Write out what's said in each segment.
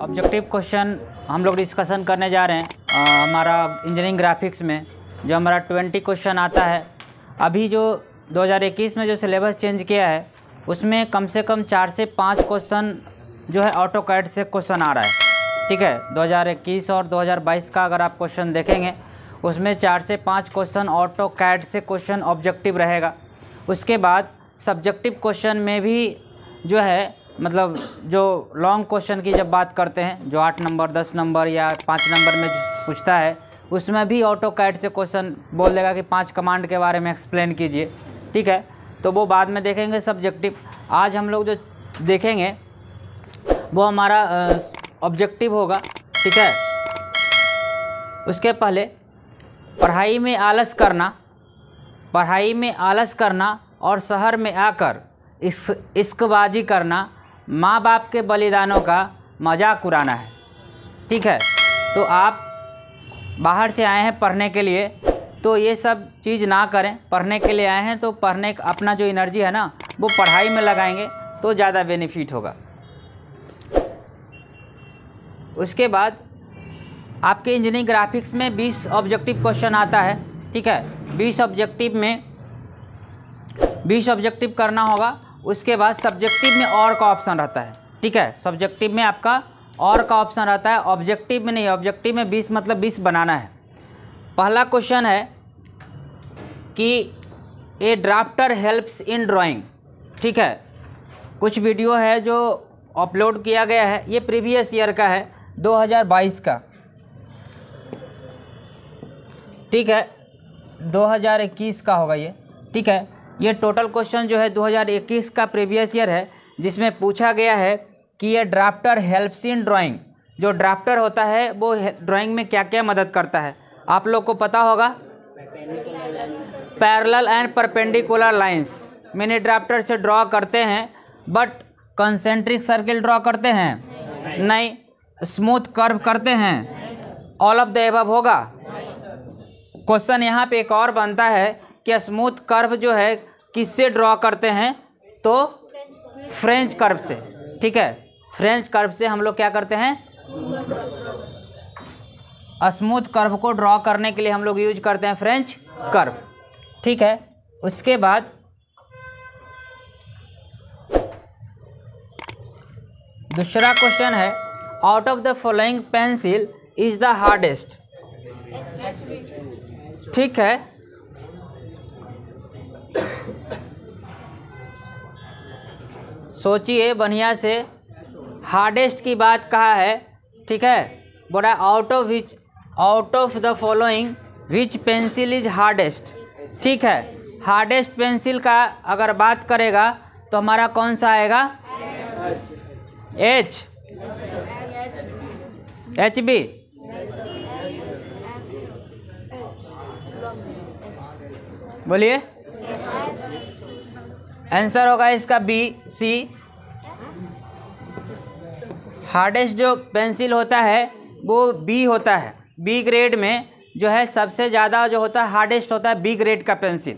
Objective question हम लोग discussion करने जा रहे हैं हमारा इंजीनियरिंग ग्राफिक्स में जो हमारा 20 क्वेश्चन आता है। अभी जो 2021 में जो सिलेबस चेंज किया है उसमें कम से कम 4 से 5 क्वेश्चन जो है ऑटो कैड से क्वेश्चन आ रहा है। ठीक है, 2021 और 2022 का अगर आप क्वेश्चन देखेंगे उसमें 4 से 5 क्वेश्चन ऑटो कैड से क्वेश्चन ऑब्जेक्टिव रहेगा। उसके बाद सब्जेक्टिव क्वेश्चन में भी जो है मतलब जो लॉन्ग क्वेश्चन की जब बात करते हैं जो 8 नंबर 10 नंबर या 5 नंबर में पूछता है उसमें भी ऑटो कैड से क्वेश्चन बोल देगा कि 5 कमांड के बारे में एक्सप्लेन कीजिए। ठीक है, तो वो बाद में देखेंगे सब्जेक्टिव। आज हम लोग जो देखेंगे वो हमारा ऑब्जेक्टिव होगा। ठीक है, उसके पहले पढ़ाई में आलस करना और शहर में आकर इश्कबाजी करना माँ बाप के बलिदानों का मजाक उड़ाना है। ठीक है, तो आप बाहर से आए हैं पढ़ने के लिए तो ये सब चीज़ ना करें। पढ़ने के लिए आए हैं तो पढ़ने का अपना जो एनर्जी है ना वो पढ़ाई में लगाएंगे तो ज़्यादा बेनिफिट होगा। उसके बाद आपके इंजीनियरिंग ग्राफिक्स में 20 ऑब्जेक्टिव क्वेश्चन आता है। ठीक है, 20 ऑब्जेक्टिव करना होगा। उसके बाद सब्जेक्टिव में और का ऑप्शन रहता है। ठीक है, सब्जेक्टिव में आपका और का ऑप्शन रहता है, ऑब्जेक्टिव में नहीं। ऑब्जेक्टिव में 20 मतलब 20 बनाना है। पहला क्वेश्चन है कि ए ड्राफ्टर हेल्प्स इन ड्राइंग। ठीक है, कुछ वीडियो है जो अपलोड किया गया है, ये प्रीवियस ईयर का है 2022 का। ठीक है, 2021 का होगा ये। ठीक है, ये टोटल क्वेश्चन जो है 2021 का प्रीवियस ईयर है जिसमें पूछा गया है कि ये ड्राफ्टर हेल्प्स इन ड्राइंग। जो ड्राफ्टर होता है वो ड्राइंग में क्या क्या मदद करता है आप लोग को पता होगा। Parallel and perpendicular lines mini drafter से ड्रॉ करते हैं, बट कंसेंट्रिक सर्किल ड्रॉ करते हैं नहीं, स्मूथ कर्व करते हैं, ऑल ऑफ द एबव होगा। क्वेश्चन यहाँ पे एक और बनता है कि स्मूथ कर्व जो है किससे ड्रॉ करते हैं, तो फ्रेंच कर्व से। ठीक है, फ्रेंच कर्व से हम लोग क्या करते हैं, स्मूथ कर्व को ड्रॉ करने के लिए हम लोग यूज करते हैं फ्रेंच कर्व। ठीक है, उसके बाद दूसरा क्वेश्चन है, out of the following pencil is the hardest. ठीक है, सोचिए बढ़िया से, हार्डेस्ट की बात कहा है। ठीक है, बोला out of the following which pencil is hardest. ठीक है, हार्डेस्ट पेंसिल का अगर बात करेगा तो हमारा कौन सा आएगा, HB। बोलिए, आंसर होगा इसका BC। हार्डेस्ट जो पेंसिल होता है वो B होता है। B ग्रेड में जो है सबसे ज़्यादा जो होता है हार्डेस्ट होता है B ग्रेड का पेंसिल।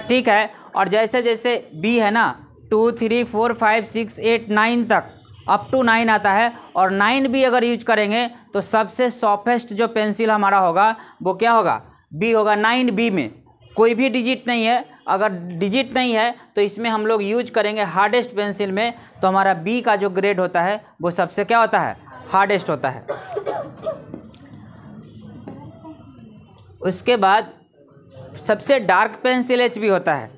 ठीक है, और जैसे जैसे B है ना 2, 3, 4, 5, 6, 8, 9 तक अप टू 9 आता है, और 9 भी अगर यूज करेंगे तो सबसे सॉफ्टेस्ट जो पेंसिल हमारा होगा वो क्या होगा, B होगा। 9B में कोई भी डिजिट नहीं है, अगर डिजिट नहीं है तो इसमें हम लोग यूज करेंगे हार्डेस्ट पेंसिल में, तो हमारा B का जो ग्रेड होता है वो सबसे क्या होता है, हार्डेस्ट होता है। उसके बाद सबसे डार्क पेंसिल HB होता है।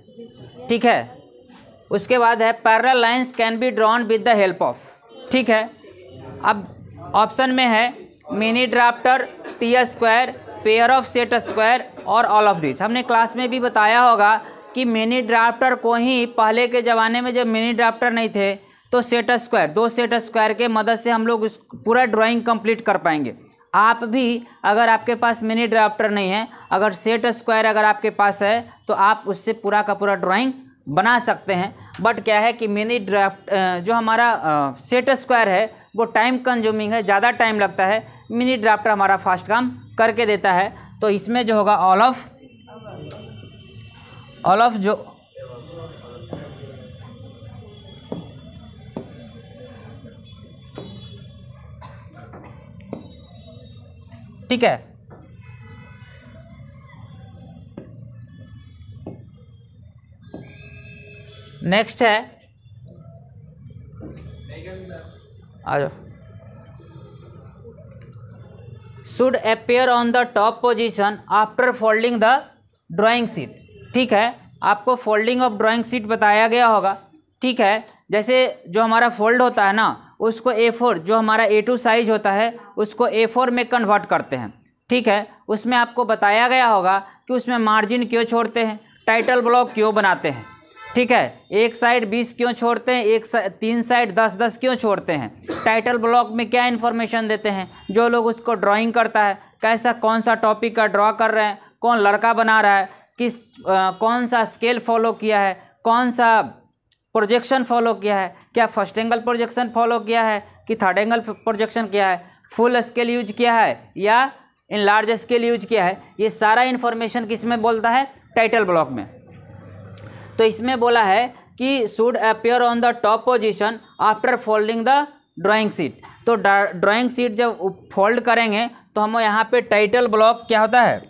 ठीक है, उसके बाद है parallel lines can be drawn with the help of. ठीक है, अब ऑप्शन में है mini drafter, T² pair of set square और ऑल ऑफ दिस। हमने क्लास में भी बताया होगा कि मिनी ड्राफ्टर को ही पहले के ज़माने में जब मिनी ड्राफ्टर नहीं थे तो सेट स्क्वायर, 2 सेट स्क्वायर के मदद से हम लोग उस पूरा ड्राइंग कंप्लीट कर पाएंगे। आप भी अगर आपके पास मिनी ड्राफ्टर नहीं है, अगर सेट स्क्वायर अगर आपके पास है तो आप उससे पूरा का पूरा ड्राइंग बना सकते हैं। बट क्या है कि मिनी ड्राफ्ट जो हमारा सेट स्क्वायर है वो टाइम कंज्यूमिंग है, ज़्यादा टाइम लगता है। मिनी ड्राफ्टर हमारा फास्ट काम करके देता है। तो इसमें जो होगा ऑल ऑफ जो ठीक है। नेक्स्ट है, आ जाओ, should appear on the top position after folding the drawing sheet. ठीक है, आपको फोल्डिंग ऑफ ड्राइंग शीट बताया गया होगा। ठीक है, जैसे जो हमारा फोल्ड होता है ना, उसको A4, जो हमारा A2 साइज होता है उसको A4 में कन्वर्ट करते हैं। ठीक है, उसमें आपको बताया गया होगा कि उसमें मार्जिन क्यों छोड़ते हैं, टाइटल ब्लॉक क्यों बनाते हैं। ठीक है, एक साइड 20 क्यों छोड़ते हैं, तीन साइड 10-10 क्यों छोड़ते हैं, टाइटल ब्लॉक में क्या इन्फॉर्मेशन देते हैं। जो लोग उसको ड्राइंग करता है, कैसा कौन सा टॉपिक का ड्रॉ कर रहे हैं, कौन लड़का बना रहा है, कौन सा स्केल फॉलो किया है, कौन सा प्रोजेक्शन फॉलो किया है, क्या फर्स्ट एंगल प्रोजेक्शन फॉलो किया है कि थर्ड एंगल प्रोजेक्शन किया है, फुल स्केल यूज किया है या इन लार्ज स्केल यूज किया है, ये सारा इन्फॉर्मेशन किस में बोलता है, टाइटल ब्लॉक में। तो इसमें बोला है कि should appear on the top position after folding the drawing sheet. तो ड्राइंग शीट जब फोल्ड करेंगे तो हम यहाँ पे टाइटल ब्लॉक क्या होता है,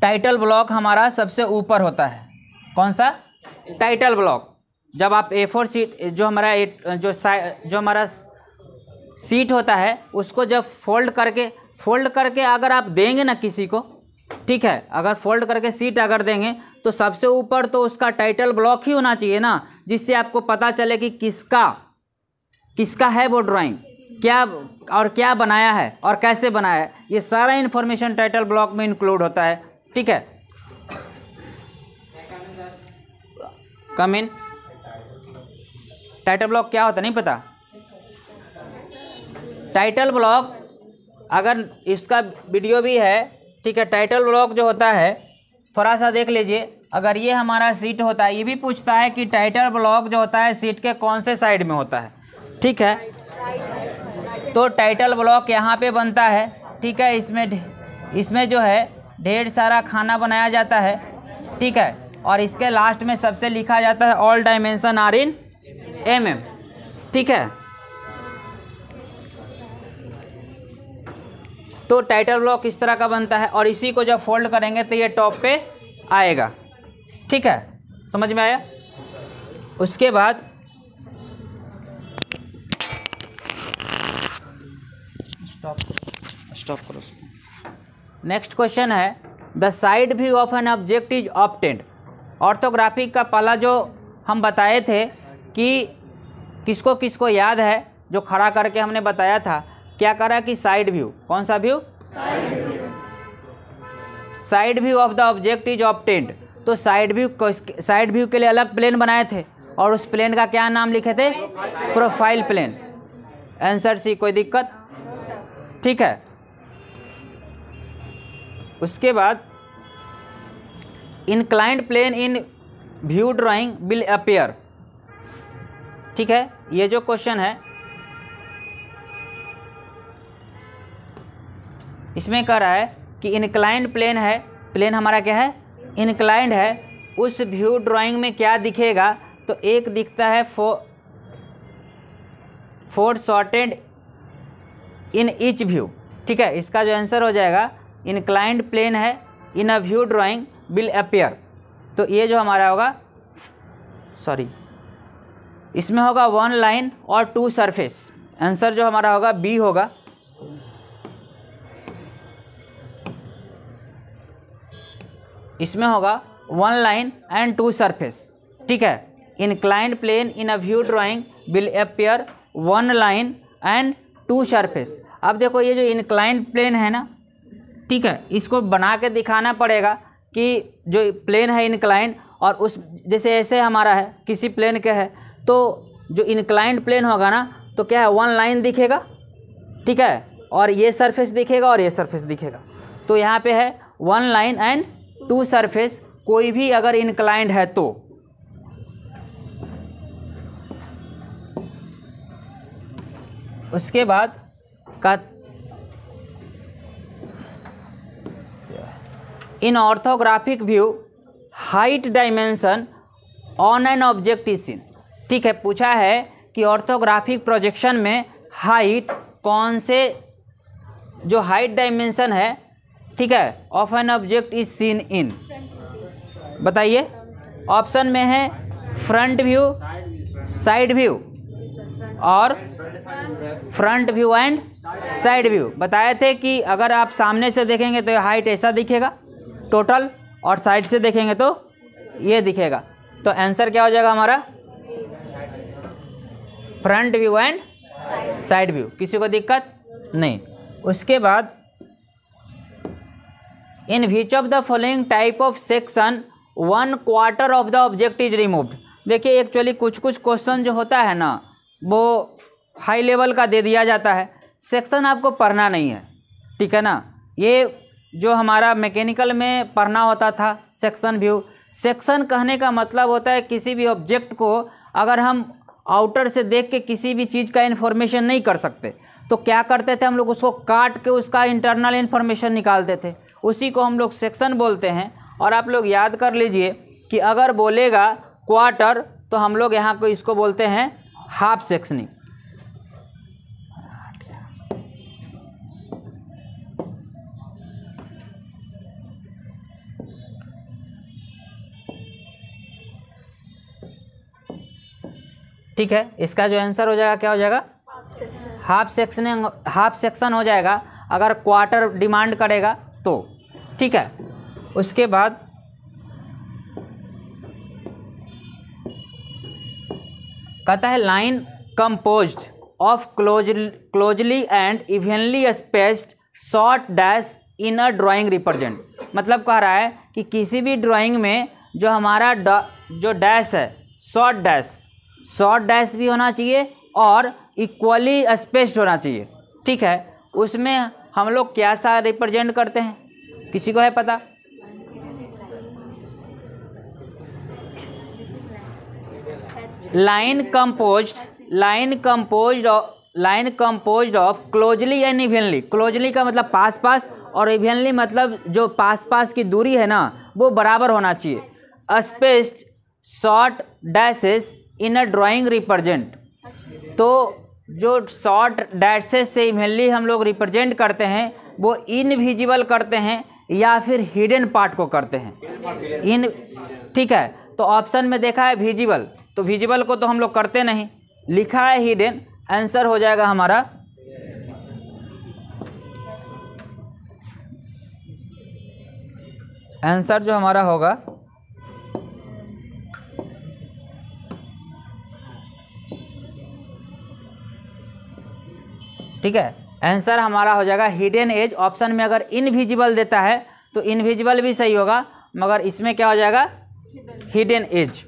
टाइटल ब्लॉक हमारा सबसे ऊपर होता है। कौन सा, टाइटल ब्लॉक। जब आप A4 शीट, जो हमारा सीट होता है उसको जब फोल्ड करके अगर आप देंगे ना किसी को, ठीक है, अगर फोल्ड करके सीट अगर देंगे तो सबसे ऊपर तो उसका टाइटल ब्लॉक ही होना चाहिए ना, जिससे आपको पता चले कि किसका है वो ड्राइंग, क्या बनाया है और कैसे बनाया है। ये सारा इन्फॉर्मेशन टाइटल ब्लॉक में इंक्लूड होता है। ठीक है, कम इन। टाइटल ब्लॉक क्या होता है नहीं पता। टाइटल ब्लॉक, अगर इसका वीडियो भी है, ठीक है। टाइटल ब्लॉक जो होता है थोड़ा सा देख लीजिए। अगर ये हमारा सीट होता है, ये भी पूछता है कि टाइटल ब्लॉक जो होता है सीट के कौन से साइड में होता है। ठीक है, तो टाइटल ब्लॉक यहाँ पे बनता है। ठीक है, इसमें जो है ढेर सारा खाना बनाया जाता है। ठीक है, और इसके लास्ट में सबसे लिखा जाता है all dimension are in mm। ठीक है, तो टाइटल ब्लॉक इस तरह का बनता है और इसी को जब फोल्ड करेंगे तो ये टॉप पे आएगा। ठीक है, समझ में आया। उसके बाद स्टॉप करो। नेक्स्ट क्वेश्चन है, the side view of N object is obtained. Orthography का पहला जो हम बताए थे कि किसको किसको याद है, जो खड़ा करके हमने बताया था, क्या करा कि साइड व्यू, कौन सा view, side view of the object is obtained. तो साइड व्यू के लिए अलग प्लेन बनाए थे और उस प्लेन का क्या नाम लिखे थे, प्रोफाइल प्लेन। आंसर सी, कोई दिक्कत। ठीक है, उसके बाद inclined plane in view drawing will appear. ठीक है, ये जो क्वेश्चन है इसमें कह रहा है कि इंक्लाइंड प्लेन है, प्लेन हमारा क्या है, इंक्लाइंड है। उस व्यू ड्राइंग में क्या दिखेगा, तो एक दिखता है four shorted in each view. ठीक है, इसका जो आंसर हो जाएगा इंक्लाइंड प्लेन है in a view drawing will appear. तो ये जो हमारा होगा, इसमें होगा 1 लाइन और 2 सरफेस। आंसर जो हमारा होगा बी होगा। इसमें होगा 1 लाइन एंड 2 सरफेस। ठीक है, inclined plane in a view drawing will appear 1 line and 2 surface. अब देखो ये जो इंक्लाइंड प्लेन है ना, ठीक है, इसको बना के दिखाना पड़ेगा कि जो प्लेन है इंक्लाइंड, और उस जैसे ऐसे हमारा है किसी प्लेन के है, तो जो इंक्लाइंड प्लेन होगा ना तो क्या है, 1 लाइन दिखेगा। ठीक है, और ये सरफेस दिखेगा और ये सरफेस दिखेगा। तो यहाँ पे है 1 लाइन एंड 2 सरफेस, कोई भी अगर इंक्लाइंड है तो। उसके बाद का in orthographic view height dimension on an object is seen. ठीक है, पूछा है कि ऑर्थोग्राफिक प्रोजेक्शन में हाइट कौन से जो हाइट डायमेंशन है, ठीक है, of N object is seen in, बताइए। ऑप्शन में है फ्रंट व्यू, साइड व्यू और front view and side view. बताए थे कि अगर आप सामने से देखेंगे तो हाइट ऐसा दिखेगा टोटल, और साइड से देखेंगे तो ये दिखेगा। तो आंसर क्या हो जाएगा हमारा? Front view and side view. किसी को दिक्कत नहीं। उसके बाद in which of the following type of section 1/4 of the object is removed. देखिए एक्चुअली कुछ क्वेश्चन जो होता है ना वो हाई लेवल का दे दिया जाता है, सेक्शन आपको पढ़ना नहीं है, ठीक है ना। ये जो हमारा मैकेनिकल में पढ़ना होता था सेक्शन व्यू। सेक्शन कहने का मतलब होता है किसी भी ऑब्जेक्ट को अगर हम आउटर से देख के किसी भी चीज़ का इन्फॉर्मेशन नहीं कर सकते तो क्या करते थे हम लोग, उसको काट के उसका इंटरनल इन्फॉर्मेशन निकालते थे, उसी को हम लोग सेक्शन बोलते हैं। और आप लोग याद कर लीजिए कि अगर बोलेगा क्वार्टर तो हम लोग यहाँ को इसको बोलते हैं हाफ सेक्शनिंग। ठीक है, इसका जो आंसर हो जाएगा क्या हो जाएगा? हाफ सेक्शनिंग, हाफ सेक्शन हो जाएगा अगर क्वार्टर डिमांड करेगा तो, ठीक है। उसके बाद कहता है line composed of closely and evenly spaced short dash in a drawing represent. मतलब कह रहा है कि किसी भी ड्राइंग में जो हमारा जो डैश है, शॉर्ट डैश भी होना चाहिए और इक्वली स्पेस्ड होना चाहिए, ठीक है। उसमें हम लोग क्या सा रिप्रेजेंट करते हैं, किसी को है पता? Line composed of closely and evenly. Closely का मतलब पास पास और इवनली मतलब जो पास पास की दूरी है ना वो बराबर होना चाहिए। स्पेस्ड शॉर्ट डैशेस इन अ ड्राइंग रिप्रेजेंट। तो जो शॉर्ट डैशेस से इवनली हम लोग रिप्रेजेंट करते हैं वो इनविजिबल करते हैं या फिर हिडन पार्ट को करते हैं ठीक है। तो ऑप्शन में देखा है विजिबल, तो विजिबल को तो हम लोग करते नहीं, लिखा है हिडन। आंसर हो जाएगा हमारा आंसर जो हमारा होगा ठीक है, आंसर हमारा हो जाएगा हिडन एज। ऑप्शन में अगर इनविजिबल देता है तो इनविजिबल भी सही होगा, मगर इसमें क्या हो जाएगा? Hidden edge.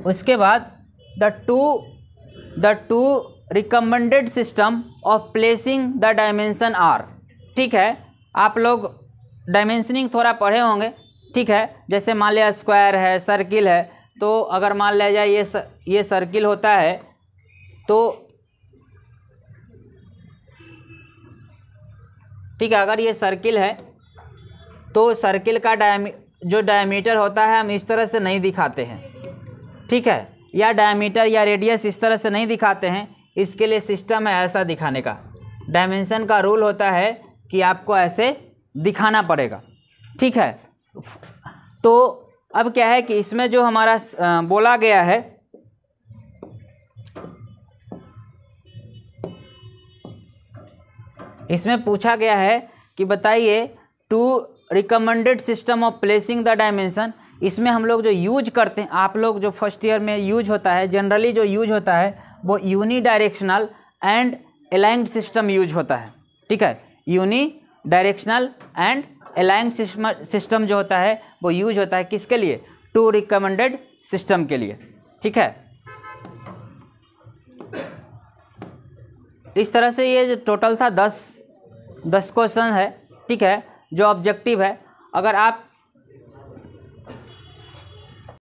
उसके बाद the two recommended system of placing the dimension are. ठीक है, आप लोग डायमेंशनिंग थोड़ा पढ़े होंगे, ठीक है। जैसे मान लिया स्क्वायर है, सर्किल है, तो अगर मान लिया जाए ये सर्किल होता है तो ठीक है, अगर ये सर्किल है तो सर्किल का जो डायमीटर होता है हम इस तरह से नहीं दिखाते हैं, ठीक है, या डायमीटर या रेडियस इस तरह से नहीं दिखाते हैं। इसके लिए सिस्टम है ऐसा दिखाने का। डायमेंशन का रूल होता है कि आपको ऐसे दिखाना पड़ेगा, ठीक है। तो अब क्या है कि इसमें जो हमारा बोला गया है इसमें पूछा गया है कि बताइए two recommended system of placing the dimension. इसमें हम लोग जो यूज करते हैं, आप लोग जो फर्स्ट ईयर में यूज होता है, जनरली जो यूज होता है वो unidirectional and aligned system use होता है, ठीक है। Unidirectional and aligned system जो होता है वो यूज होता है किसके लिए? टू रिकमेंडेड सिस्टम के लिए, ठीक है। इस तरह से ये जो टोटल था 10 क्वेश्चन है, ठीक है, जो ऑब्जेक्टिव है। अगर आप